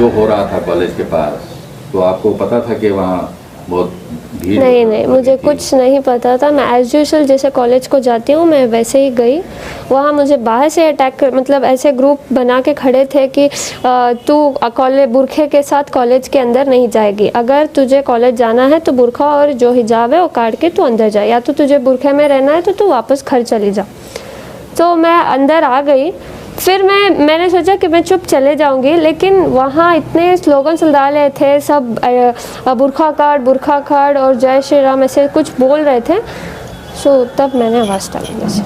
जो हो रहा था कॉलेज के पास, तो आपको पता था कि वहाँ बहुत भीड़? नहीं, मुझे कुछ नहीं पता था। मैं एज यूजुअल जैसे कॉलेज को जाती हूँ मैं वैसे ही गई। वहाँ मुझे बाहर से अटैक कर, मतलब ऐसे ग्रुप बना के खड़े थे कि तू कॉलेज बुरखे के साथ कॉलेज के अंदर नहीं जाएगी, अगर तुझे कॉलेज जाना है तो बुरखा और जो हिजाब है वो काट के तू अंदर जा, या तो तुझे बुरखे में रहना है तो तू वापस घर चली जा। तो मैं अंदर आ गई। फिर मैंने सोचा कि मैं चुप चले जाऊंगी, लेकिन वहाँ इतने स्लोगन्स डाले थे सब, बुरखा काट और जय श्री राम ऐसे कुछ बोल रहे थे। सो तब मैंने आवाज़ डाली जैसे।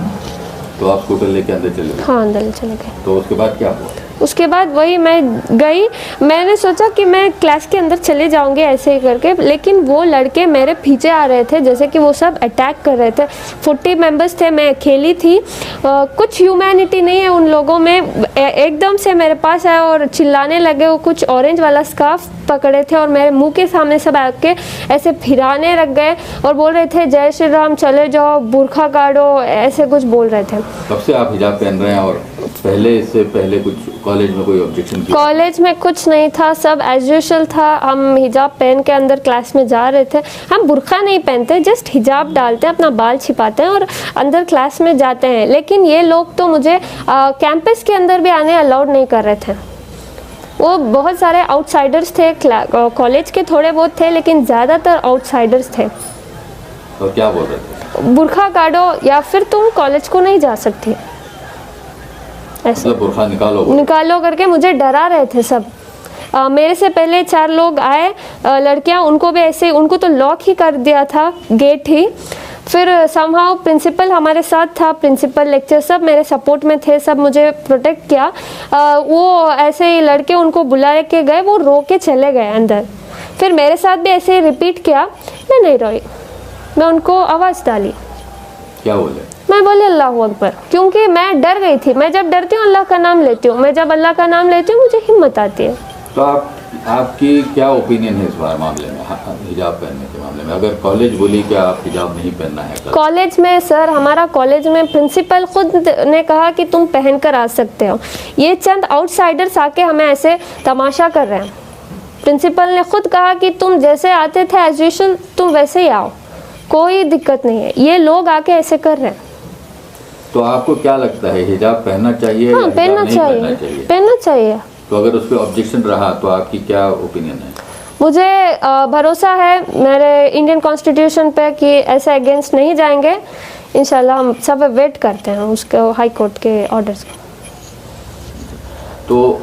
तो आप स्कूटर लेके अंदर चले गए? हाँ, अंदर चले गए। तो उसके बाद क्या हुआ? उसके बाद वही मैं गई, मैंने सोचा कि मैं क्लास के अंदर चले जाऊंगी ऐसे ही करके, लेकिन वो लड़के मेरे पीछे आ रहे थे, जैसे कि वो सब अटैक कर रहे थे। 40 मेंबर्स थे, मैं अकेली थी। कुछ ह्यूमैनिटी नहीं है उन लोगों में। एकदम से मेरे पास आए और चिल्लाने लगे। वो कुछ ऑरेंज वाला स्कार्फ पकड़े थे और मेरे मुंह के सामने सब आके ऐसे फिराने लग गए और बोल रहे थे जय श्री राम, चले जाओ, बुरखा काटो, ऐसे कुछ बोल रहे थे। कब से आप हिजाब पहन रहे हैं और इससे पहले कुछ कॉलेज में कोई ऑब्जेक्शन किया? कॉलेज में कुछ नहीं था, सब एज यूजुअल था। हम हिजाब पहन के अंदर क्लास में जा रहे थे। हम बुरखा नहीं पहनते, जस्ट हिजाब डालते हैं, अपना बाल छिपाते हैं और अंदर क्लास में जाते हैं। लेकिन ये लोग तो मुझे कैंपस के अंदर भी आने अलाउड नहीं कर रहे थे। वो बहुत सारे आउटसाइडर्स थे, कॉलेज के थोड़े बहुत थे, लेकिन ज़्यादातर आउटसाइडर्स थे। तो क्या बोल रहे थे? बुरखा काटो या फिर तुम कॉलेज को नहीं जा सकती, ऐसे मतलब बुरखा निकालो करके मुझे डरा रहे थे सब। मेरे से पहले 4 लोग आए, लड़कियां, उनको भी ऐसे, उनको तो लॉक ही कर दिया था, गेट ही। फिर समहाउ प्रिंसिपल हमारे साथ था, प्रिंसिपल लेक्चर सब मेरे सपोर्ट में थे, सब मुझे प्रोटेक्ट किया। वो ऐसे ही लड़के उनको बुला के गए, वो रो के चले गए अंदर। फिर मेरे साथ भी ऐसे ही रिपीट किया, मैं नहीं रोई, मैं उनको आवाज़ डाली। क्या बोले? मैं बोले अल्लाह अकबर, क्योंकि मैं डर गई थी। मैं जब डरती हूँ अल्लाह का नाम लेती हूँ, मैं जब अल्लाह का नाम लेती हूँ मुझे हिम्मत आती है। तो आपकी क्या ओपिनियन है इस बार मामले में, हिजाब पहनने के मामले में? अगर कॉलेज बोली कि आप हिजाब नहीं पहनना है, कॉलेज में सर, हमारा कॉलेज में प्रिंसिपल खुद ने कहा कि तुम पहन कर आ सकते हो। ये चंद आउटसाइडर्स आके हमें ऐसे तमाशा कर रहे हैं। प्रिंसिपल ने खुद कहा कि तुम जैसे आते थे एज यूजुअल तुम वैसे ही आओ, कोई दिक्कत नहीं है। ये लोग आके ऐसे कर रहे हैं। तो आपको क्या लगता है, हिजाब पहनना चाहिए? हाँ, पहनना चाहिए। तो अगर उस पर ऑब्जेक्शन रहा तो आपकी क्या ओपिनियन है? मुझे भरोसा है मेरे इंडियन कॉन्स्टिट्यूशन पे कि ऐसे अगेंस्ट नहीं जाएंगे। इंशाल्लाह हम सब वेट करते हैं उसके हाई कोर्ट के ऑर्डर्स को। तो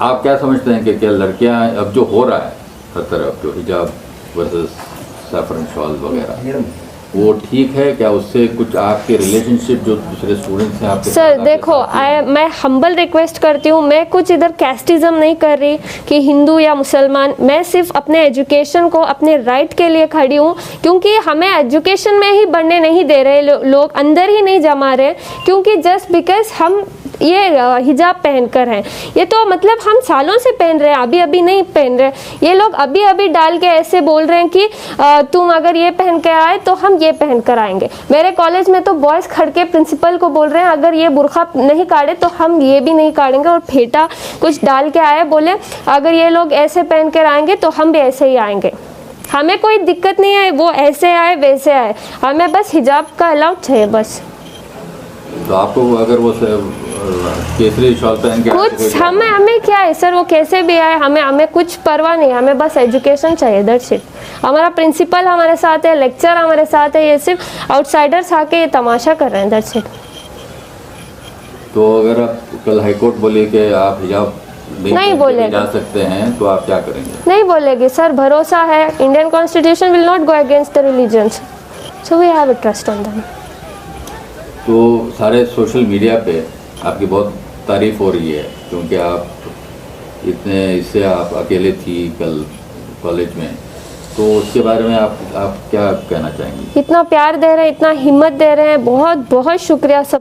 आप क्या समझते हैं कि क्या लड़कियां, अब जो हो रहा है हर तरफ, जो हिजाब वर्सेस सैफरन शॉल वगैरह, वो ठीक है क्या? उससे कुछ आपके रिलेशनशिप जो दूसरे स्टूडेंट्स हैं आपके सर देखो, मैं हम्बल रिक्वेस्ट करती हूँ, मैं कुछ इधर कैस्टिज्म नहीं कर रही कि हिंदू या मुसलमान। मैं सिर्फ अपने एजुकेशन को, अपने राइट के लिए खड़ी हूँ, क्योंकि हमें एजुकेशन में ही बढ़ने नहीं दे रहे लोग, अंदर ही नहीं जमा रहे, क्योंकि जस्ट बिकॉज हम ये हिजाब पहनकर हैं। ये तो मतलब हम सालों से पहन रहे हैं, अभी अभी नहीं पहन रहे। ये लोग अभी अभी डाल के ऐसे बोल रहे हैं कि तुम अगर ये पहन के आए तो हम ये पहन कर आएंगे। मेरे कॉलेज में तो बॉयज़ खड़ के प्रिंसिपल को बोल रहे हैं अगर ये बुरखा नहीं काटे तो हम ये भी नहीं काटेंगे, और फेटा कुछ डाल के आए, बोले अगर ये लोग ऐसे पहन कर आएंगे तो हम भी ऐसे ही आएंगे। हमें कोई दिक्कत नहीं है, वो ऐसे आए वैसे आए, हमें बस हिजाब का अलाउड चाहिए बस। तो आपको अगर वो केसरी शॉल पहन के कुछ हमें क्या है सर, वो कैसे भी आए, हमें कुछ परवाह नहीं, हमें बस एजुकेशन चाहिए, दैट्स इट। हमारा प्रिंसिपल हमारे साथ है, लेक्चर हमारे साथ है, ये सिर्फ आउटसाइडर्स आके ये तमाशा कर रहे हैं, दैट्स इट। तो अगर आप कल हाईकोर्ट बोले कि आप हिजाब नहीं बोलेगी, जा सकते हैं, तो आप क्या करेंगे? नहीं बोलेगी सर, भरोसा है, Indian constitution will not go against the religions, so we have a trust on them. तो सारे सोशल मीडिया पे आपकी बहुत तारीफ हो रही है, क्योंकि आप इससे आप अकेले थी कल कॉलेज में, तो उसके बारे में आप क्या कहना चाहेंगी? इतना प्यार दे रहे हैं, इतना हिम्मत दे रहे हैं, बहुत बहुत शुक्रिया सब।